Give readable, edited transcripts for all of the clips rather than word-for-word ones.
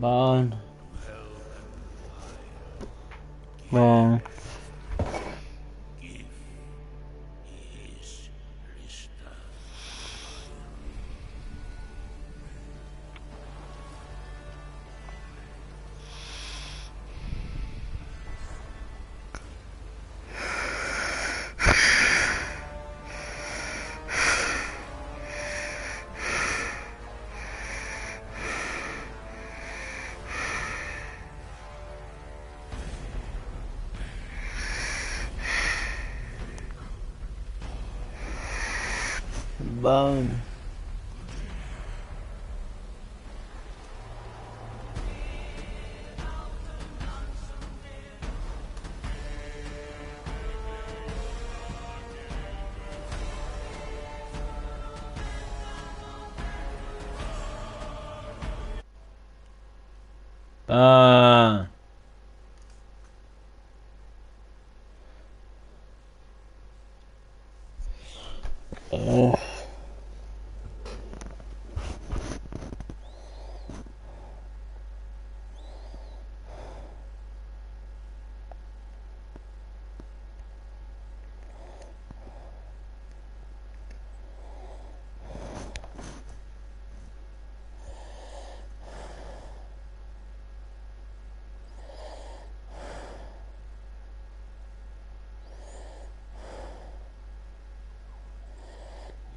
Bone. Bone. Bone. Oh.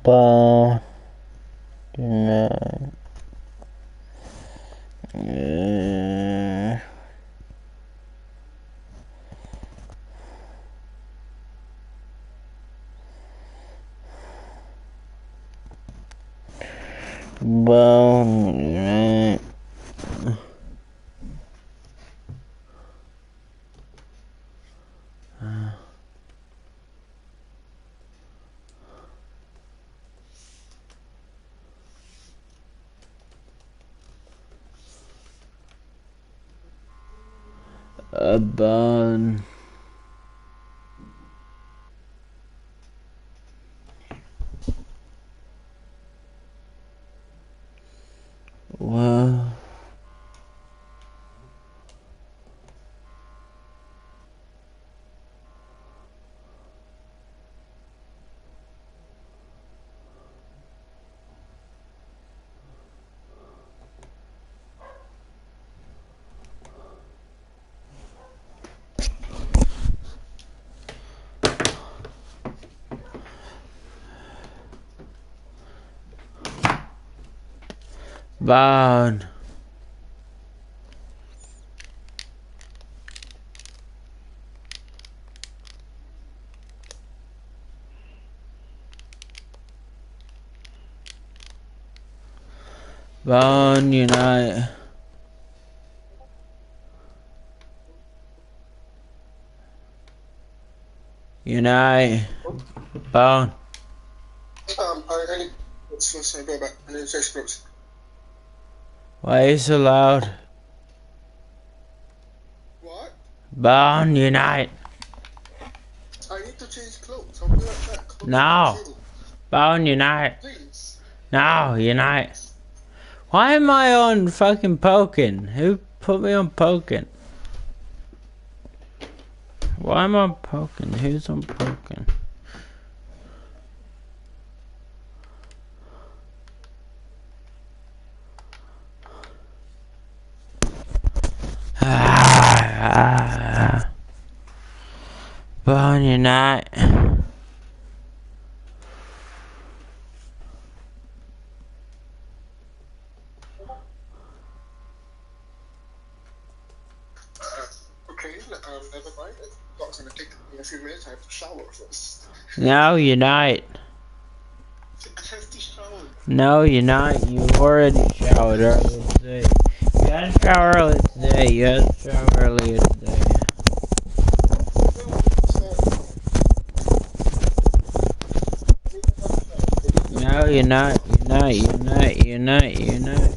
Bone. No. Bone. A bone. Well. Bone. Bone unite. Unite. Bone. I only so go back and then Facebook. Why are you so loud? What? Bone unite. I need to change clothes. I'll be right back. No. Bone unite. Please. No, unite. Why am I on fucking poking? Who put me on poking? Why am I on poking? Who's on poking? Bone unite. Okay, never mind. That's gonna take me a few minutes. I have to shower first. No, unite. I have to shower. No, you're not. You already showered earlier today. You had a shower earlier today. You had a shower earlier today. No, you're not. You're not. You're not. You're not. You're not.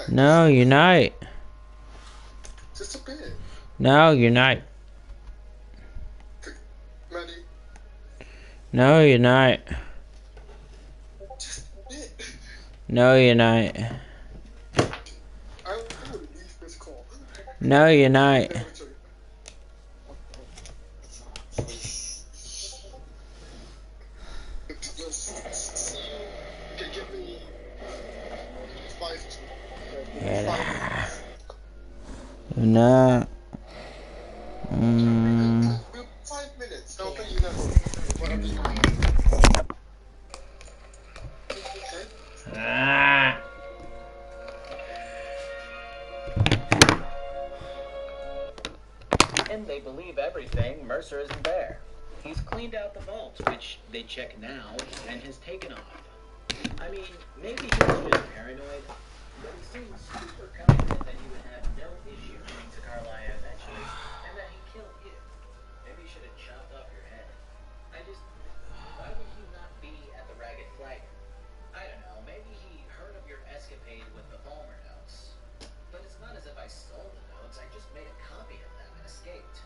No, you're not. Just a bit. No, you're not. Ready? No, you're not. Just a bit. No, you're not. I would leave this call. No, you're I not. never took it. See you. Okay, give me 5 to. Give me 5 minutes. No. 5 minutes. Mm. 5 minutes. I'll pay you that. Whatever you want. Okay. Ah. And they believe everything, Mercer isn't there. He's cleaned out the vault, which they check now, and has taken off. I mean, maybe he was just paranoid, but he seems super confident that he would have no issue getting to Carlisle eventually, and that he'd kill you. Maybe you should have chopped off your head. Why would he not be at the Ragged Flag? I don't know, maybe he heard of your escapade with the Palmer notes. But it's not as if I stole the notes, I just made a copy of them and escaped.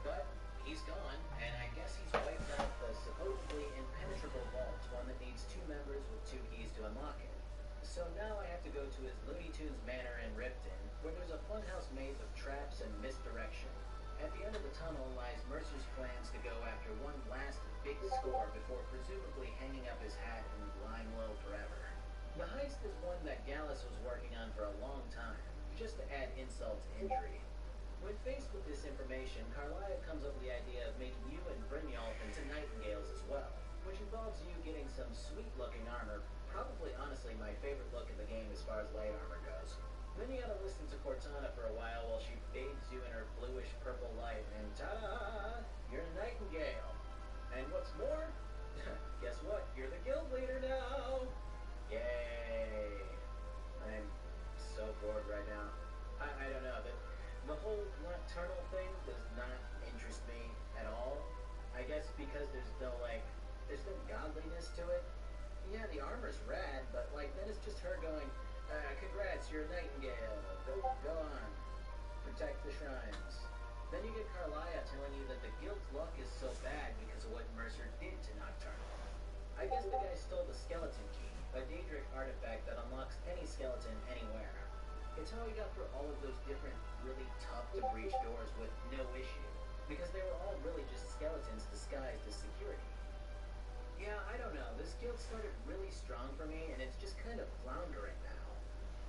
But he's gone, and I guess he's wiped out the supposedly impenetrable vault, one that needs 2 members with 2 keys to unlock it. So now I have to go to his Looney Tunes manor in Ripton, where there's a funhouse maze of traps and misdirection. At the end of the tunnel lies Mercer's plans to go after one last big score before presumably hanging up his hat and lying low forever. The heist is one that Gallus was working on for a long time, just to add insult to injury. When faced with this information, Carlisle comes up with the idea of making you and Brynjolf into Nightingales as well, which involves you getting some sweet-looking armor, probably honestly my favorite look in the game as far as light armor goes. Then you gotta listen to Cortana for a while she bathes you in her bluish-purple light, and ta-da! You're a Nightingale. And what's more, guess what? You're the guild leader now! Yay! I'm so bored right now. I don't know, the whole nocturnal thing does not interest me at all. I guess because there's no godliness to it. Yeah, the armor's rad, but then it's just her going, congrats, you're a Nightingale. Go on. Protect the shrines. Then you get Carlisle telling you that the guild's luck is so bad because of what Mercer did to Nocturnal. I guess the guy stole the skeleton key, a Daedric artifact that unlocks any skeleton anywhere. It's how he got through all of those different, really tough-to-breach doors with no issue, because they were all really just skeletons disguised as security. Yeah, I don't know, this guild started really strong for me, and it's just kind of floundering now.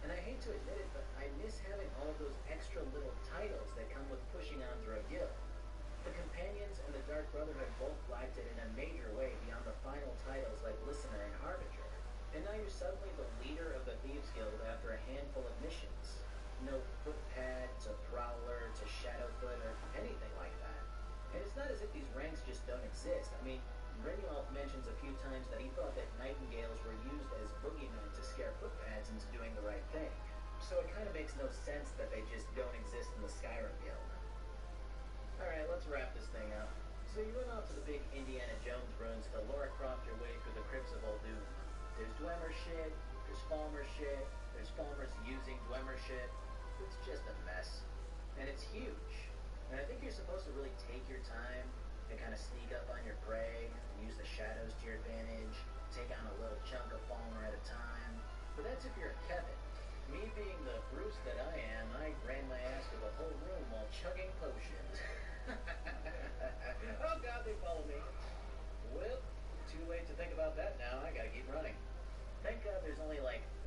And I hate to admit it, but I miss having all of those extra little titles that come with pushing on through a guild. The Companions and the Dark Brotherhood both flagged it in a major way beyond the final titles like Listener and Harbinger. And now you're suddenly the leader of the Thieves Guild after a handful of missions. No footpad to Prowler to Shadowfoot or anything like that. And it's not as if these ranks just don't exist. I mean, Brynjolf mentions a few times that he thought that Nightingales were used as boogeymen to scare footpads into doing the right thing. So it kind of makes no sense that they just don't exist in the Skyrim Guild. Alright, let's wrap this thing up. So you went off to the big Indiana Jones ruins to Lara Croft your way through the crypts of Uldum. There's Dwemer shit, there's Falmer shit, there's Falmers using Dwemer shit. It's just a mess. And it's huge. And I think you're supposed to really take your time and kind of sneak up on your prey and use the shadows to your advantage, take on a little chunk of Falmer at a time. But that's if you're a Kevin. Me being the Bruce that I am, I ran my ass through the whole room while chugging potions. Oh god, they follow me. Well, too late to think about that now. I gotta keep running. Thank God there's only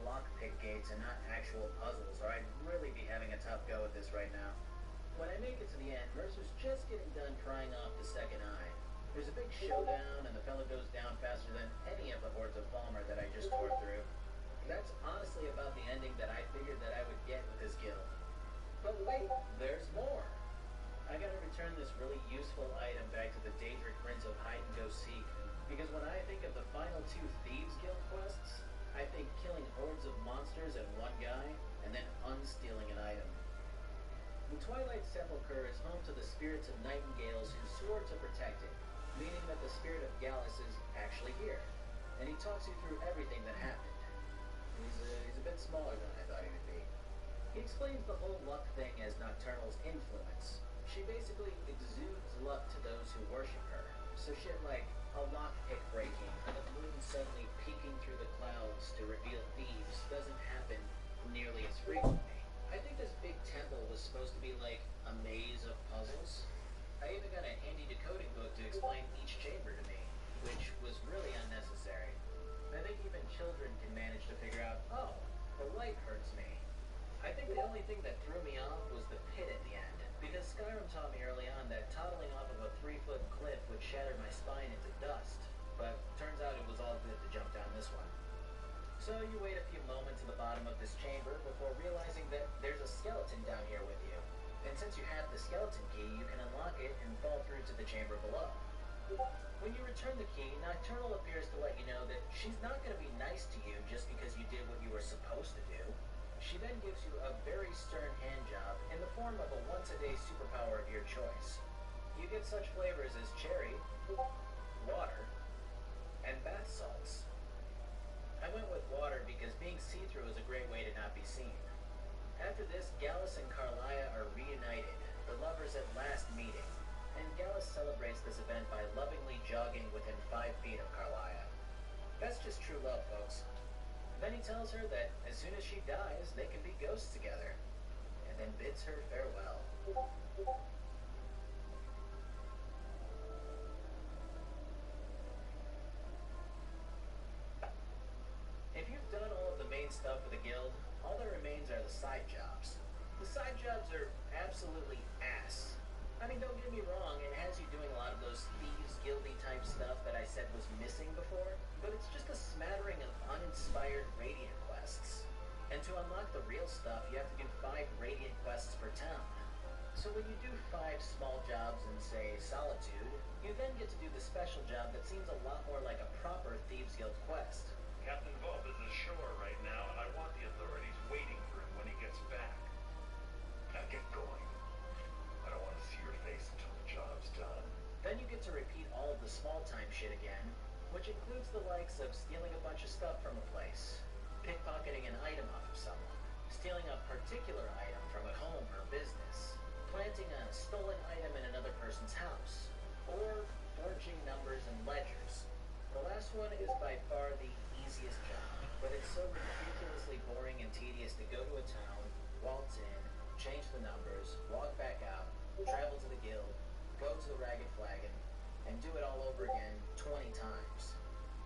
lockpick gates and not actual puzzles, or I'd really be having a tough go at this right now. When I make it to the end, Mercer's just getting done prying off the second eye. There's a big showdown, and the fella goes down faster than any of the hordes of Falmer that I just tore through. That's honestly about the ending that I figured that I would get with this guild. But wait, there's more. I gotta return this really useful item back to the Daedric Prince of Hide-and-Go-Seek, because when I think of the final 2 Thieves Guild quests, I think killing hordes of monsters and one guy, and then unstealing an item. The Twilight Sepulchre is home to the spirits of Nightingales who swore to protect it, meaning that the spirit of Gallus is actually here, and he talks you through everything that happened. He's a bit smaller than I thought he would be. He explains the whole luck thing as Nocturnal's influence. She basically exudes luck to those who worship her. So shit like a lockpick breaking, or the moon suddenly peeking through the clouds, to reveal thieves doesn't happen nearly as frequently. I think this big temple was supposed to be like a maze of puzzles. I even got a handy decoding book to explain each chamber to me, which was really unnecessary. I think even children can manage to figure out, oh, the light hurts me. I think the only thing that threw me off was the pit at the end, because Skyrim taught me early on that toddling off of a 3-foot cliff would shatter my spine into dust, but turns out it was all good to jump down this one. So you wait a few moments at the bottom of this chamber before realizing that there's a skeleton down here with you. And since you have the skeleton key, you can unlock it and fall through to the chamber below. When you return the key, Nocturnal appears to let you know that she's not going to be nice to you just because you did what you were supposed to do. She then gives you a very stern handjob in the form of a once-a-day superpower of your choice. You get such flavors as cherry, water, and bath salts. I went with water because being see-through is a great way to not be seen. After this, Gallus and Carlia are reunited, the lovers at last meeting, and Gallus celebrates this event by lovingly jogging within 5 feet of Carlia. That's just true love, folks. Then he tells her that as soon as she dies, they can be ghosts together, and then bids her farewell. If you've done all of the main stuff for the guild, all that remains are the side jobs. The side jobs are absolutely ass. I mean, don't get me wrong, it has you doing a lot of those thieves guildy type stuff that I said was missing before, but it's just a smattering of uninspired Radiant quests. And to unlock the real stuff, you have to do 5 Radiant quests per town. So when you do 5 small jobs in, say, Solitude, you then get to do the special job that seems a lot more like a proper Thieves Guild quest. Captain Volp is ashore right now, and I want the authorities waiting for him when he gets back. Now get going. I don't want to see your face until the job's done. Then you get to repeat all of the small-time shit again, which includes the likes of stealing a bunch of stuff from a place, pickpocketing an item off of someone, stealing a particular item from a home or business, planting a stolen item in another person's house, or forging numbers and ledgers. The last one is by far the easiest job, but it's so ridiculously boring and tedious to go to a town, waltz in, change the numbers, walk back out, travel to the guild, go to the Ragged Flagon, and do it all over again 20 times.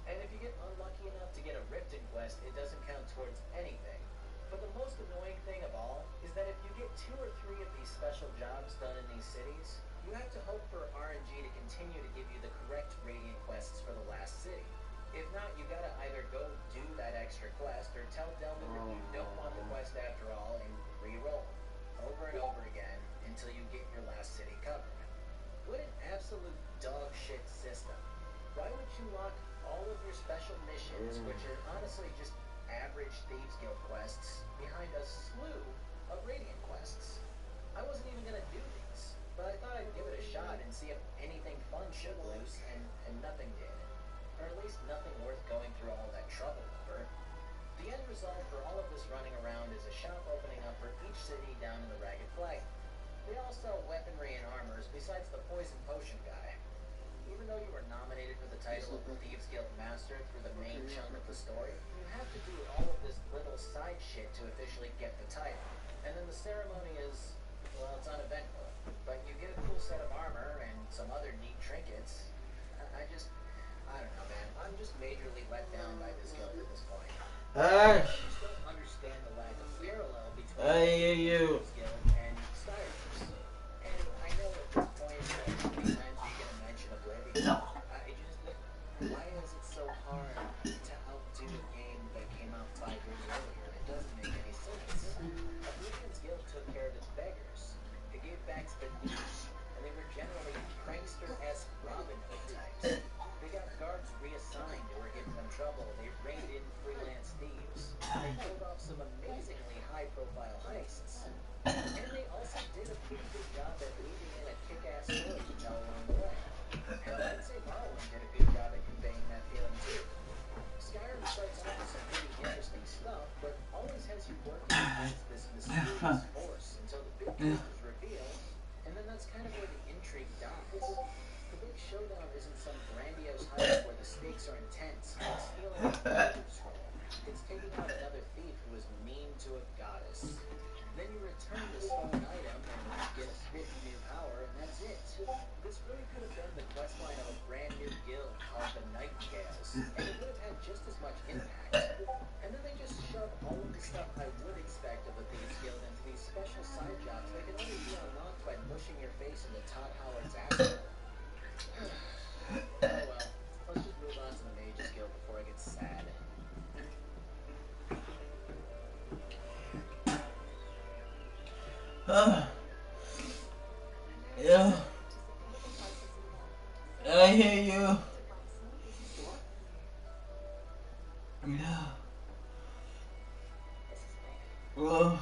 And if you get unlucky enough to get a Riften quest, it doesn't count towards anything. But the most annoying thing of all is that if you get 2 or 3 of these special jobs done in these cities, you have to hope for RNG to continue to give you the correct Radiant quests for the last city. If not, you gotta either go do that extra quest or tell Delvin that you don't want the quest after all and re-roll over and over again until you get your last city covered. What an absolute dog shit system. Why would you lock all of your special missions, which are honestly just average Thieves Guild quests, behind a slew of Radiant quests? I wasn't even gonna do these, but I thought I'd give it a shot and see if anything fun shook loose, and nothing did. Or at least nothing worth going through all that trouble over. The end result for all of this running around is a shop opening up for each city down in the Ragged Flag. They all sell weaponry and armors besides the poison potion guy. Even though you were nominated for the title of Thieves Guild Master through the main chunk of the story, you have to do all of this little side shit to officially get the title. And then the ceremony is, well, it's uneventful. But you get a cool set of armor and some other neat trinkets. I don't know, man. I'm just majorly let down by this guild at this point. I just don't understand the lack of parallel between Thieves Guild and Skyrim's. And I know at this point, like, sometimes you get a mention of Oblivion. Why is it so hard to outdo a game that came out 5 years earlier? It doesn't make any sense. Oblivion's guild took care of its beggars. It gave back the niche, and they were generally prankster-esque Robin Hood types. They got guards reassigned who were giving them trouble. They reined in freelance thieves. They pulled off some amazingly high-profile heists. And they also did a pretty good job at weaving in a kick-ass story to tell along the way. And I'd say Morrowind did a good job at conveying that feeling too. Skyrim starts off with some pretty interesting stuff, but always has you working against this mysterious force until the big twist is revealed, and then that's kind of where the intrigue dies. The big showdown isn't some grandiose heist where the stakes are intense, like stealing a treasure scroll. It's taking out another thief who was mean to a goddess. Then you return the stolen item and get a spiffy new power, and that's it. This really could have been the questline of a brand new guild called the Nightingales, and it would have had just as much impact. And then they just shove all of the stuff I would expect of a Thieves Guild into these special side jobs that can only be unlocked by mushing your face into Todd Howard's asshole. Oh well, let's just move on to the Mages Guild before I get sad. Yeah. I hear you. Yeah. Oh.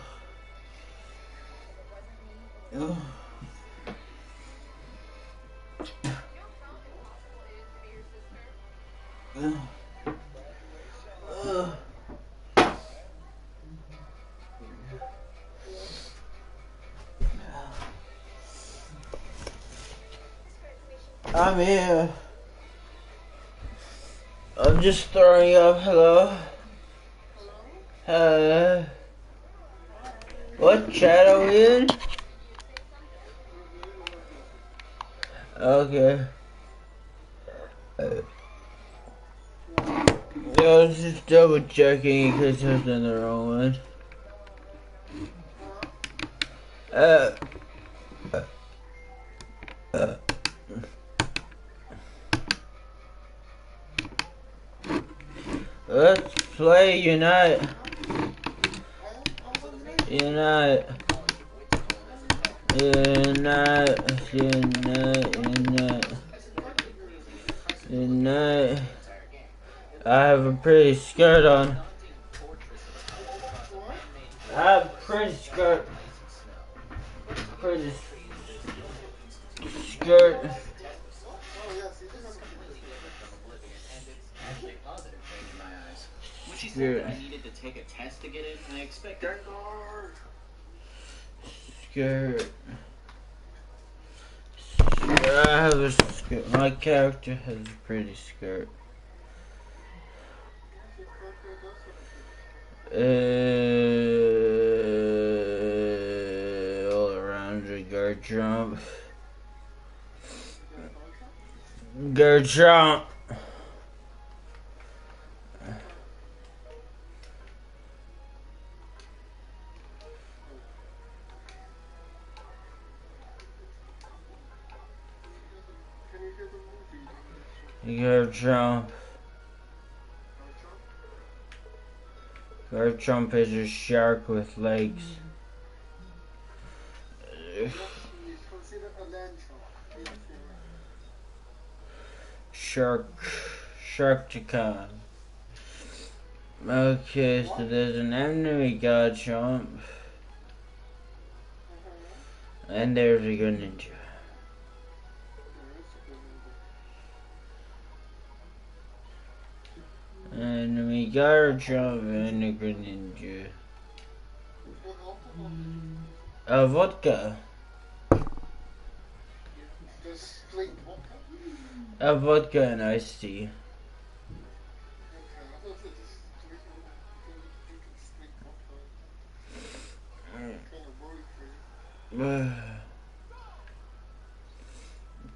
Oh. I'm here. I'm just throwing up. Hello. What chat are we in? Okay. I was just double checking in case I was in the wrong one. Let's play Unite. Unite. Unite. Unite. Unite. I have a pretty skirt on. I have a pretty skirt. Pretty skirt. She said that I needed to take a test to get in, and I expected... Skirt. I have a skirt. My character has a pretty skirt. All around the guard jump. Guard jump. Guard jump. Guard jump is a shark with legs. Sharkticon. Okay, so there's an enemy guard jump. And there's a good ninja. Enemy guard jump and a good ninja. A vodka. A vodka and iced tea.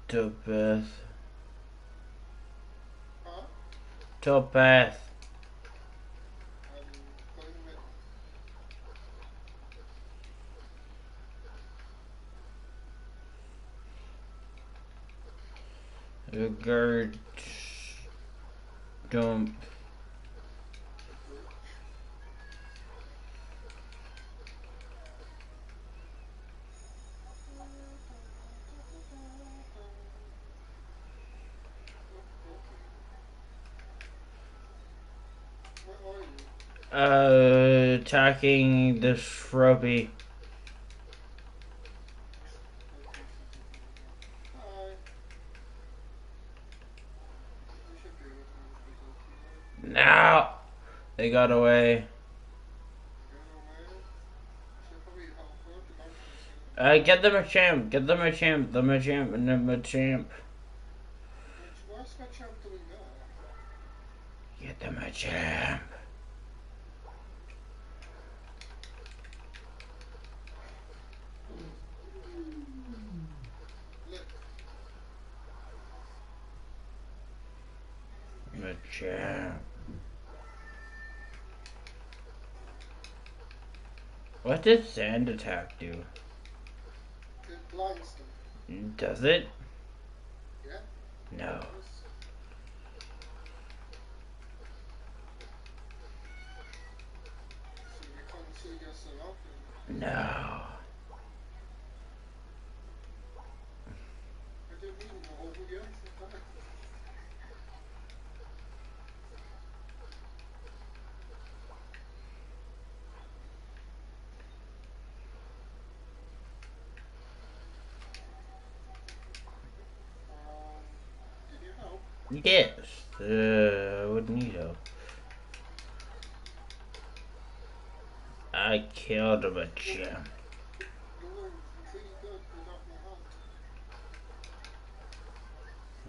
Topaz. Topaz. A guard dump. Attacking the shrubby. No! They got away. Get them a champ. Get them a champ. Them a champ and them a champ. Get them a champ. Machamp. What does Sand Attack do? It blinds them. Does it? Yeah? No. So you can't see yourself and No. I didn't mean to hold you. Did you help? Yes. I would need help. I killed a Machamp. You were pretty good without my help.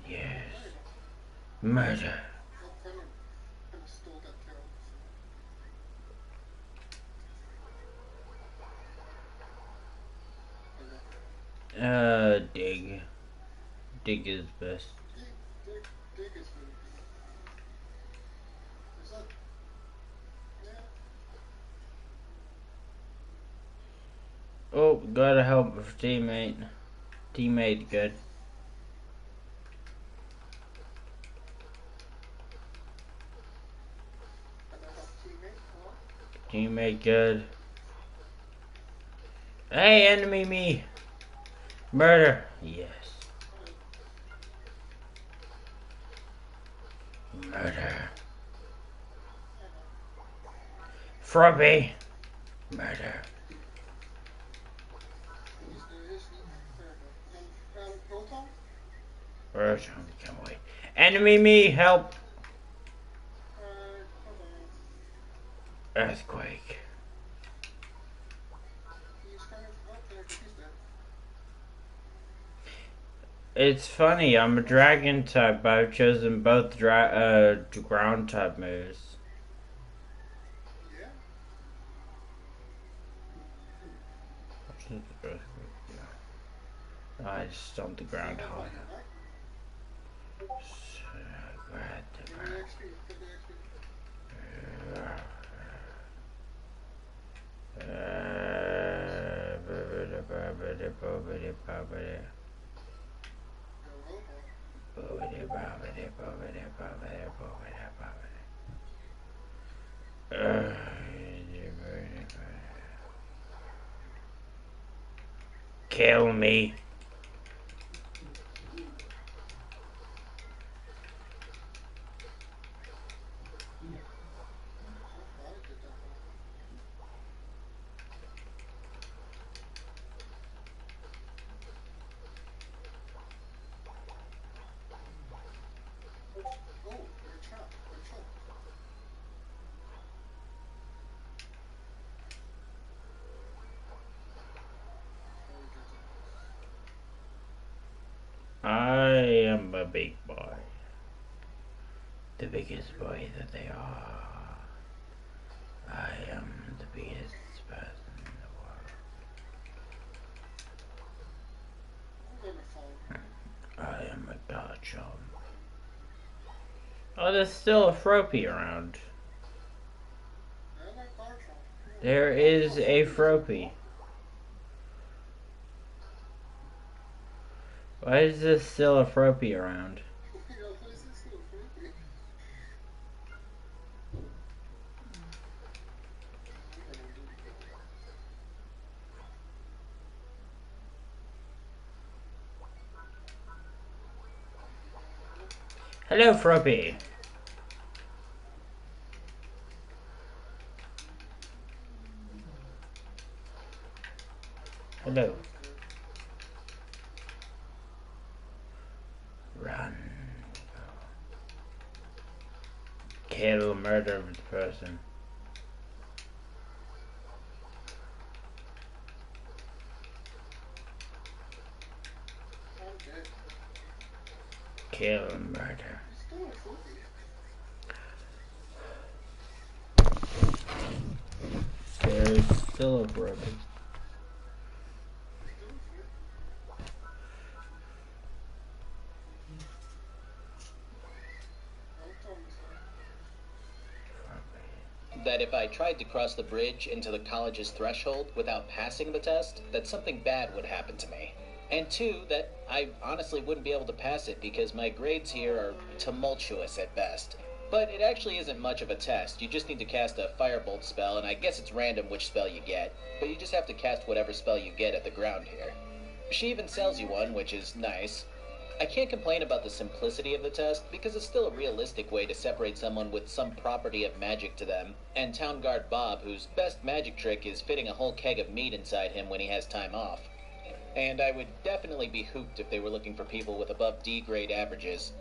Yes. Murder. I kind of stole that kill. Dig. Dig is best. Dig is really good. Is that? Yeah. Oh, gotta help with teammate. Teammate good. Can I help teammate? Hello? Teammate good. Hey, enemy me! Murder! Yes. Murder. Frobby! Murder. Proton? Rotom, come away. Enemy me! Help! Hold on. Earthquake. He's kind of up there, he's dead. It's funny, I'm a dragon type, but I've chosen both ground type moves. Yeah? I just stomped the ground hard. Give me the XP, get the XP. Kill me. Oh, you're trapped. You're trapped. I am a big boy. The biggest boy that they are. I am the biggest person in the world. I'm gonna fall. I am a Garchomp. Oh, there's still a Froppy around. I like Garchomp. There is a Froppy. Why is there still a Froppy around? Hello, Froppy. Hello. Run. Kill, murder the person. Kill, murder. There's still a Froppy. that if I tried to cross the bridge into the college's threshold without passing the test, that something bad would happen to me. And 2, that I honestly wouldn't be able to pass it because my grades here are tumultuous at best. But it actually isn't much of a test. You just need to cast a firebolt spell, and I guess it's random which spell you get, but you just have to cast whatever spell you get at the ground here. She even sells you one, which is nice. I can't complain about the simplicity of the test, because it's still a realistic way to separate someone with some property of magic to them, and Town Guard Bob, whose best magic trick is fitting a whole keg of meat inside him when he has time off. And I would definitely be hooped if they were looking for people with above D grade averages.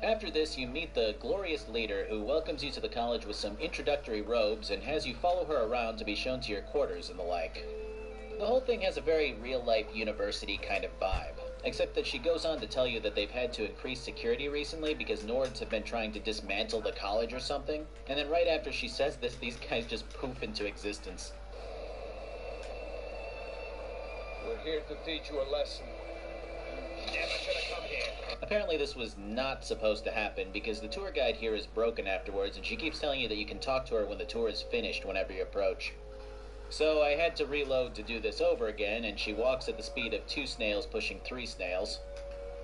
After this, you meet the glorious leader, who welcomes you to the college with some introductory robes and has you follow her around to be shown to your quarters and the like. The whole thing has a very real-life university kind of vibe, except that she goes on to tell you that they've had to increase security recently because Nords have been trying to dismantle the college or something, and then right after she says this, these guys just poof into existence. We're here to teach you a lesson. Never should have come here. Apparently this was not supposed to happen because the tour guide here is broken afterwards, and she keeps telling you that you can talk to her when the tour is finished whenever you approach. So I had to reload to do this over again, and she walks at the speed of 2 snails pushing 3 snails.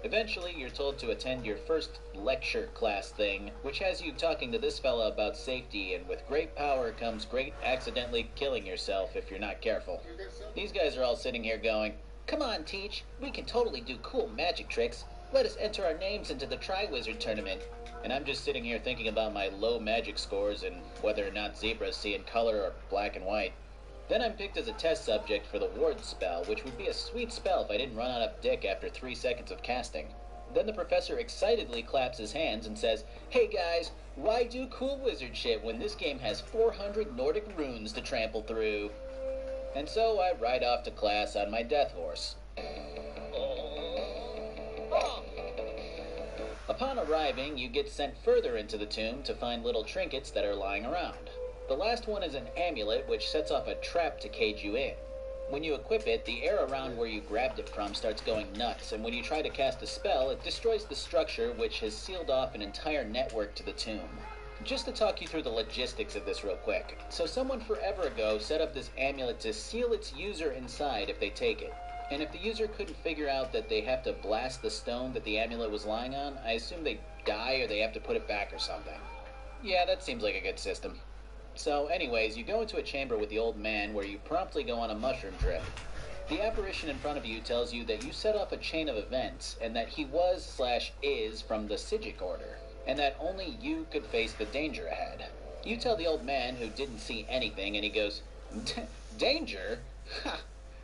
Eventually, you're told to attend your first lecture class thing, which has you talking to this fella about safety, and with great power comes great accidentally killing yourself if you're not careful. These guys are all sitting here going, "Come on, Teach, we can totally do cool magic tricks. Let us enter our names into the Tri-Wizard tournament." And I'm just sitting here thinking about my low magic scores and whether or not zebras see in color or black and white. Then I'm picked as a test subject for the ward spell, which would be a sweet spell if I didn't run out of dick after 3 seconds of casting. Then the professor excitedly claps his hands and says, "Hey guys, why do cool wizard shit when this game has 400 Nordic runes to trample through?" And so I ride off to class on my death horse. Upon arriving, you get sent further into the tomb to find little trinkets that are lying around. The last one is an amulet which sets off a trap to cage you in. When you equip it, the air around where you grabbed it from starts going nuts, and when you try to cast a spell, it destroys the structure which has sealed off an entire network to the tomb. Just to talk you through the logistics of this real quick. So someone forever ago set up this amulet to seal its user inside if they take it. And if the user couldn't figure out that they have to blast the stone that the amulet was lying on, I assume they die or they have to put it back or something. Yeah, that seems like a good system. So anyways, you go into a chamber with the old man where you promptly go on a mushroom trip. The apparition in front of you tells you that you set off a chain of events and that he was/is from the Sijic Order, and that only you could face the danger ahead. You tell the old man who didn't see anything and he goes, "Danger? Ha!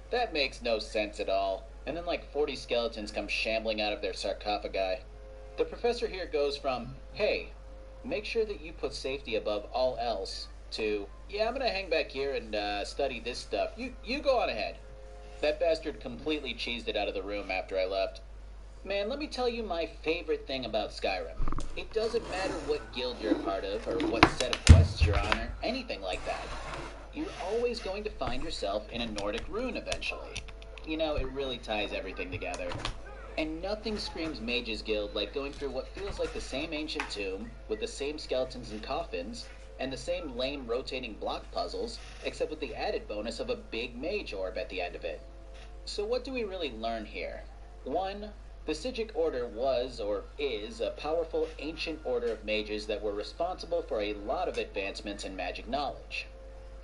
That makes no sense at all." And then like 40 skeletons come shambling out of their sarcophagi. The professor here goes from, "Hey, make sure that you put safety above all else," to, "Yeah, I'm gonna hang back here and study this stuff. You go on ahead." That bastard completely cheesed it out of the room after I left. Man, let me tell you my favorite thing about Skyrim. It doesn't matter what guild you're a part of, or what set of quests you're on, or anything like that. You're always going to find yourself in a Nordic rune eventually. You know, it really ties everything together. And nothing screams Mage's Guild like going through what feels like the same ancient tomb, with the same skeletons and coffins, and the same lame rotating block puzzles, except with the added bonus of a big mage orb at the end of it. So what do we really learn here? 1. The Sijic Order was, or is, a powerful ancient order of mages that were responsible for a lot of advancements in magic knowledge.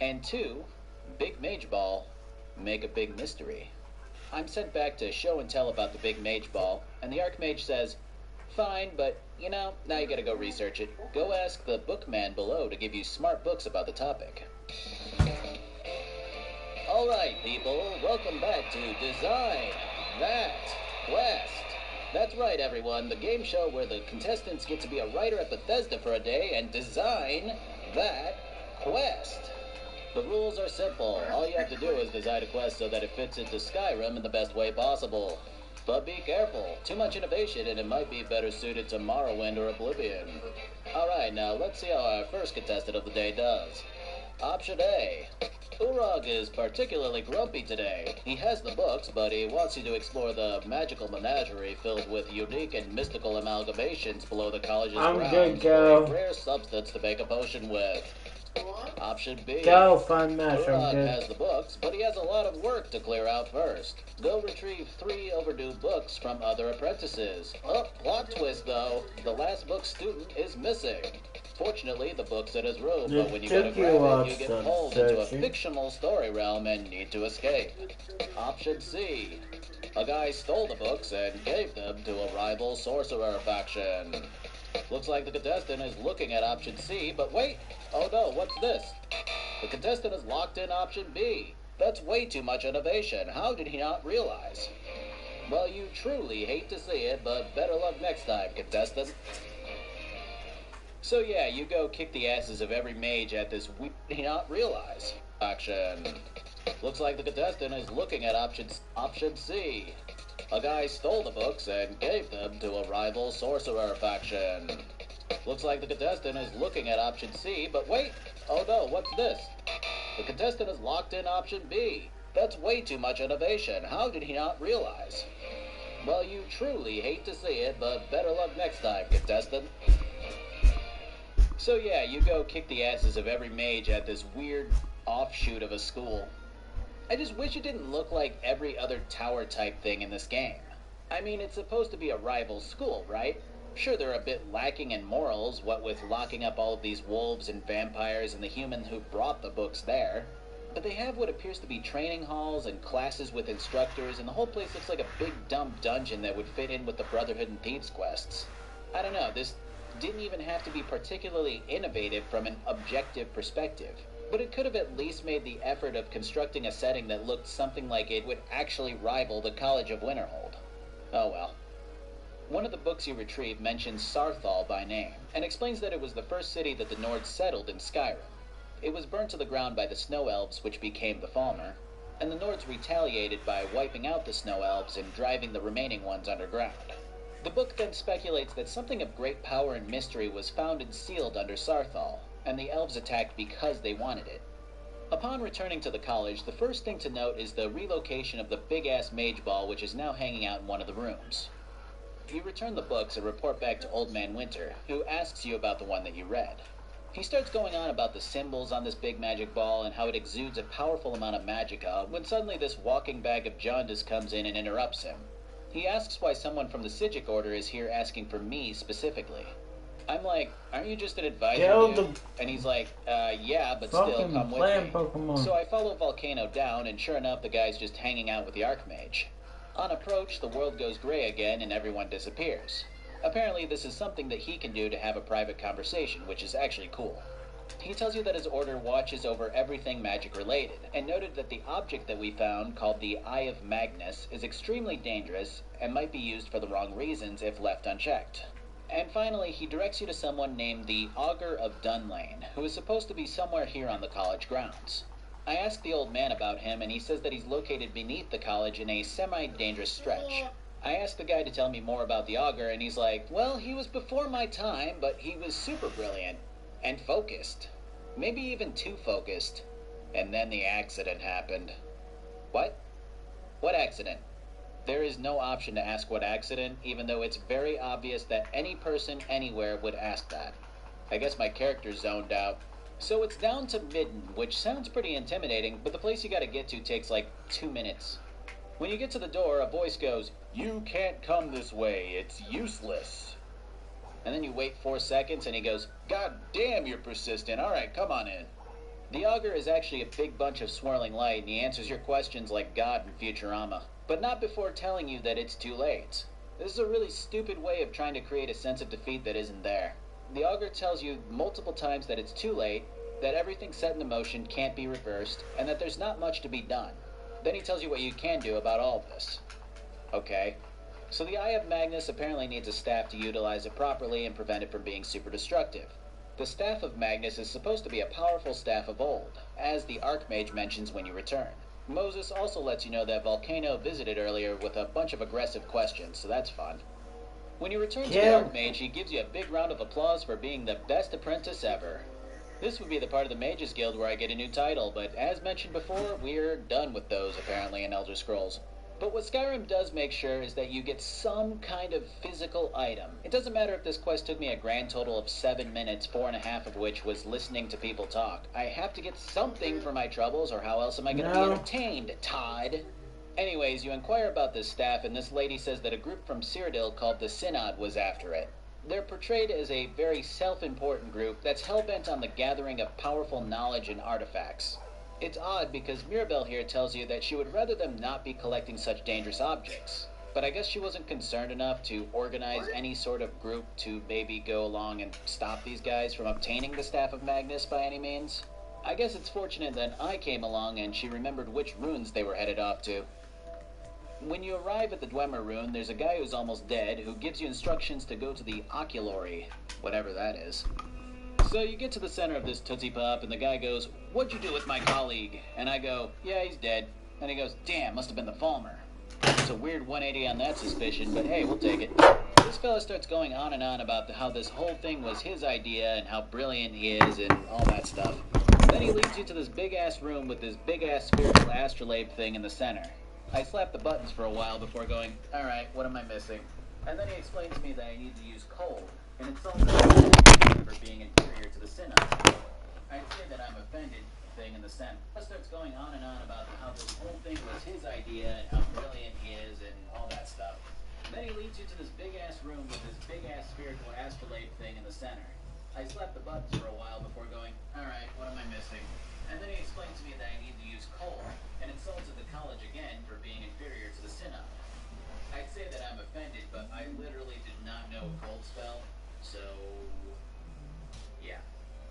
And 2. Big Mage Ball, make a big mystery. I'm sent back to show and tell about the Big Mage Ball, and the Archmage says, "Fine, but, you know, now you gotta go research it. Go ask the bookman below to give you smart books about the topic." Alright, people, welcome back to Design That Quest. That's right, everyone, the game show where the contestants get to be a writer at Bethesda for a day and design that quest. The rules are simple. All you have to do is design a quest so that it fits into Skyrim in the best way possible. But be careful. Too much innovation and it might be better suited to Morrowind or Oblivion. Alright, now let's see how our first contestant of the day does. Option A. Urag is particularly grumpy today. He has the books, but he wants you to explore the magical menagerie filled with unique and mystical amalgamations below the college's I'm grounds good, for girl. a rare substance to make a potion with. Option B. Go fun match, Durag I'm has the books, but he has a lot of work to clear out first. Go retrieve 3 overdue books from other apprentices. Oh, plot twist though. The last book student is missing. Fortunately, the book's in his room, but when you go to grab it, you get pulled into a fictional story realm and need to escape. Option C. A guy stole the books and gave them to a rival sorcerer faction. Looks like the contestant is looking at option C, but wait! Oh no, what's this? The contestant is locked in option B. That's way too much innovation. How did he not realize? Well, you truly hate to see it, but better luck next time, contestant. So yeah, you go kick the asses of every mage at this we not realize action. Looks like the contestant is looking at option C. A guy stole the books and gave them to a rival sorcerer faction. Looks like the contestant is looking at option C, but wait! Oh no, what's this? The contestant is locked in option B. That's way too much innovation. How did he not realize? Well, you truly hate to see it, but better luck next time, contestant. So yeah, you go kick the asses of every mage at this weird offshoot of a school. I just wish it didn't look like every other tower type thing in this game. I mean, it's supposed to be a rival school, right? Sure, they're a bit lacking in morals, what with locking up all of these wolves and vampires and the human who brought the books there. But they have what appears to be training halls and classes with instructors, and the whole place looks like a big dumb dungeon that would fit in with the Brotherhood and Thieves quests. I don't know, this didn't even have to be particularly innovative from an objective perspective. But it could have at least made the effort of constructing a setting that looked something like it would actually rival the College of Winterhold. Oh well. One of the books you retrieve mentions Sarthal by name, and explains that it was the first city that the Nords settled in Skyrim. It was burnt to the ground by the Snow Elves, which became the Falmer, and the Nords retaliated by wiping out the Snow Elves and driving the remaining ones underground. The book then speculates that something of great power and mystery was found and sealed under Sarthal, and the elves attacked because they wanted it. Upon returning to the college, the first thing to note is the relocation of the big-ass mage ball, which is now hanging out in one of the rooms. You return the books and report back to Old Man Winter, who asks you about the one that you read. He starts going on about the symbols on this big magic ball and how it exudes a powerful amount of magicka, when suddenly this walking bag of jaundice comes in and interrupts him. He asks why someone from the Psijic Order is here asking for me specifically. I'm like, aren't you just an advisor, dude? And he's like, yeah, but still, come with me. Pokemon. So I follow Volcano down, and sure enough, the guy's just hanging out with the Archmage. On approach, the world goes gray again, and everyone disappears. Apparently, this is something that he can do to have a private conversation, which is actually cool. He tells you that his order watches over everything magic-related, and noted that the object that we found, called the Eye of Magnus, is extremely dangerous, and might be used for the wrong reasons if left unchecked. And finally, he directs you to someone named the Augur of Dunlane, who is supposed to be somewhere here on the college grounds. I asked the old man about him, and he says that he's located beneath the college in a semi-dangerous stretch. I asked the guy to tell me more about the Augur, and he's like, well, he was before my time, but he was super brilliant. And focused. Maybe even too focused. And then the accident happened. What? What accident? There is no option to ask what accident, even though it's very obvious that any person anywhere would ask that. I guess my character's zoned out. So it's down to Midden, which sounds pretty intimidating, but the place you gotta get to takes like 2 minutes. When you get to the door, a voice goes, "You can't come this way, it's useless." And then you wait 4 seconds and he goes, "God damn, you're persistent, alright, come on in." The Augur is actually a big bunch of swirling light, and he answers your questions like God in Futurama. But not before telling you that it's too late. This is a really stupid way of trying to create a sense of defeat that isn't there. The Augur tells you multiple times that it's too late, that everything set into motion can't be reversed, and that there's not much to be done. Then he tells you what you can do about all of this. Okay. So the Eye of Magnus apparently needs a staff to utilize it properly and prevent it from being super destructive. The Staff of Magnus is supposed to be a powerful staff of old, as the Archmage mentions when you return. Moses also lets you know that Volcano visited earlier with a bunch of aggressive questions, so that's fun. When you return to the Archmage, he gives you a big round of applause for being the best apprentice ever. This would be the part of the Mages Guild where I get a new title, but as mentioned before, we're done with those apparently in Elder Scrolls. But what Skyrim does make sure is that you get some kind of physical item. It doesn't matter if this quest took me a grand total of 7 minutes, 4.5 of which was listening to people talk. I have to get something for my troubles, or how else am I going to be entertained, Todd? Anyways, you inquire about this staff, and this lady says that a group from Cyrodiil called the Synod was after it. They're portrayed as a very self-important group that's hell-bent on the gathering of powerful knowledge and artifacts. It's odd because Mirabelle here tells you that she would rather them not be collecting such dangerous objects. But I guess she wasn't concerned enough to organize any sort of group to maybe go along and stop these guys from obtaining the Staff of Magnus by any means. I guess it's fortunate that I came along and she remembered which runes they were headed off to. When you arrive at the Dwemer rune, there's a guy who's almost dead who gives you instructions to go to the Oculory, whatever that is. So you get to the center of this Tootsie Pop, and the guy goes, "What'd you do with my colleague?" And I go, "Yeah, he's dead." And he goes, "Damn, must have been the Falmer." It's a weird 180 on that suspicion, but hey, we'll take it. This fella starts going on and on about how this whole thing was his idea and how brilliant he is and all that stuff. Then he leads you to this big-ass room with this big-ass spiritual astrolabe thing in the center. I slap the buttons for a while before going, "Alright, what am I missing?" And then he explains to me that I need to use cold, and insults me for being inferior to the Synod. I'd say that I'm offended thing in the center. He starts going on and on about how this whole thing was his idea and how brilliant he is and all that stuff. Then he leads you to this big-ass room with this big-ass spiritual astrolabe thing in the center. I slap the buttons for a while before going, "Alright, what am I missing?" And then he explains to me that I need to use coal, and insulted the college again for being inferior to the Synod. I'd say that I'm offended, but I literally did not know a cold spell, so yeah.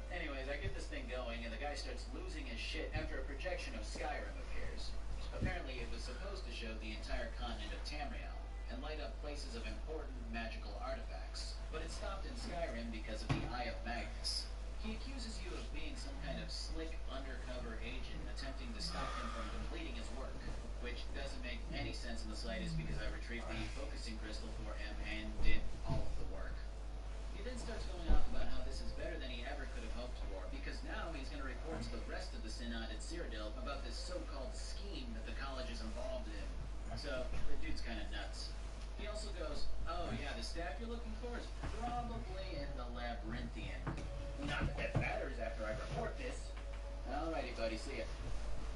Anyways, I get this thing going, and the guy starts losing his shit after a projection of Skyrim appears. Apparently, it was supposed to show the entire continent of Tamriel, and light up places of important magical artifacts. But it stopped in Skyrim because of the Eye of Magnus. He accuses you of being some kind of slick, undercover agent attempting to stop him from completing his work, which doesn't make any sense in the slightest because I retrieved the focusing crystal for him and did all of the work. He then starts going off about how this is better than he ever could have hoped for, because now he's going to report to the rest of the Synod at Cyrodiil about this so-called scheme that the college is involved in. So, the dude's kind of nuts. He also goes, "Oh yeah, the staff you're looking for is probably in the Labyrinthian. Not that that matters after I report this." Alrighty, buddy, see ya.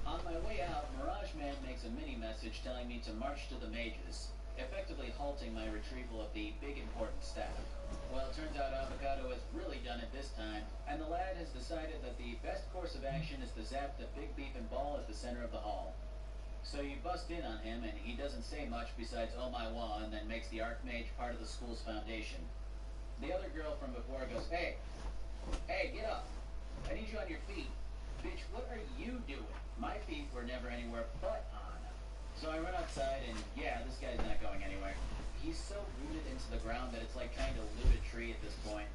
On my way out, Mirage Man makes a mini-message telling me to march to the mages, effectively halting my retrieval of the big important staff. Well, it turns out Avocado has really done it this time, and the lad has decided that the best course of action is to zap the big beeping ball at the center of the hall. So you bust in on him, and he doesn't say much besides "Oh my wa," and then makes the Archmage part of the school's foundation. The other girl from before goes, Hey, get up. I need you on your feet. Bitch, what are you doing? My feet were never anywhere but on." So I run outside, and yeah, this guy's not going anywhere. He's so rooted into the ground that it's like trying to loot a tree at this point.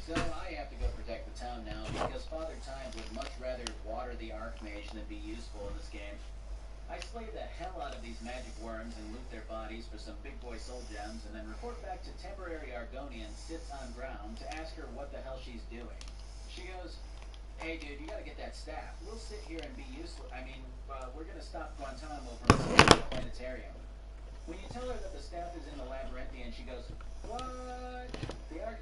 So I have to go protect the town now, because Father Time would much rather water the Archmage than be useful in this game. I slay the hell out of these magic worms and loot their bodies for some big boy soul gems, and then report back to temporary Argonian sits on ground to ask her what the hell she's doing. She goes, "Hey dude, you gotta get that staff. We'll sit here and be useless. We're gonna stop Guantanamo from escaping the planetarium." When you tell her that the staff is in the Labyrinthian, she goes, "What?" The